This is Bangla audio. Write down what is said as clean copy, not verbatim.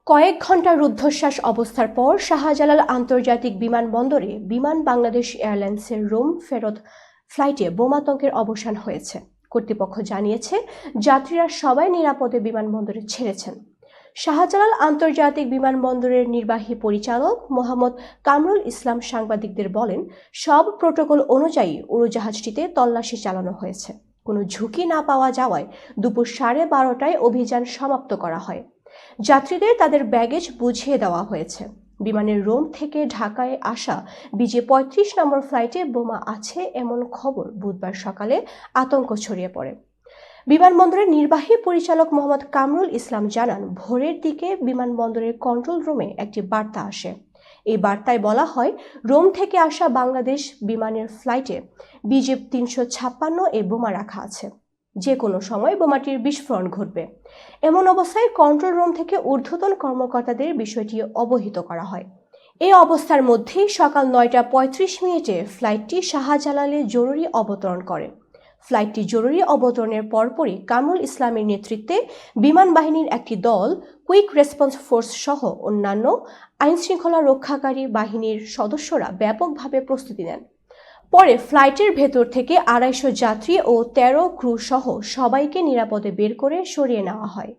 কয়েক ঘন্টা রুদ্ধশ্বাস অবস্থার পর শাহজালাল আন্তর্জাতিক বিমানবন্দরে বিমান বাংলাদেশ এয়ারলাইন্সের রোম ফেরত ফ্লাইটে বোমাতঙ্কের অবসান হয়েছে। কর্তৃপক্ষ জানিয়েছে, যাত্রীরা সবাই নিরাপদে বিমানবন্দরে ছেড়েছেন। শাহজালাল আন্তর্জাতিক বিমানবন্দরের নির্বাহী পরিচালক মোহাম্মদ কামরুল ইসলাম সাংবাদিকদের বলেন, সব প্রোটোকল অনুযায়ী উড়োজাহাজটিতে তল্লাশি চালানো হয়েছে। কোনো ঝুঁকি না পাওয়া যাওয়ায় দুপুর 12:30টায় অভিযান সমাপ্ত করা হয়। যাত্রীদের তাদের ব্যাগেজ বুঝিয়ে দেওয়া হয়েছে। বিমানের রোম থেকে ঢাকায় আসা বিজে 35 নম্বর ফ্লাইটে বোমা আছে এমন খবর বুধবার সকালে আতঙ্ক ছড়িয়ে পড়ে। বিমানবন্দরের নির্বাহী পরিচালক মোহাম্মদ কামরুল ইসলাম জানান, ভোরের দিকে বিমানবন্দরের কন্ট্রোল রুমে একটি বার্তা আসে। এই বার্তায় বলা হয়, রোম থেকে আসা বাংলাদেশ বিমানের ফ্লাইটে বিজে 356 এ বোমা রাখা আছে। যে কোনো সময় বোমাটির বিস্ফোরণ ঘটবে। এমন অবস্থায় কন্ট্রোল রুম থেকে ঊর্ধ্বতন কর্মকর্তাদের বিষয়টি অবহিত করা হয়। এই অবস্থার মধ্যেই সকাল 9:35 ফ্লাইটটি শাহজালালে জরুরি অবতরণ করে। ফ্লাইটটি জরুরি অবতরণের পরপরই কামরুল ইসলামের নেতৃত্বে বিমান বাহিনীর একটি দল, কুইক রেসপন্স ফোর্স সহ অন্যান্য আইনশৃঙ্খলা রক্ষাকারী বাহিনীর সদস্যরা ব্যাপকভাবে প্রস্তুতি নেন। পরে ফ্লাইটের ভেতর থেকে 250 যাত্রী ও 13 ক্রু সহ সবাইকে নিরাপদে বের করে সরিয়ে নেওয়া হয়।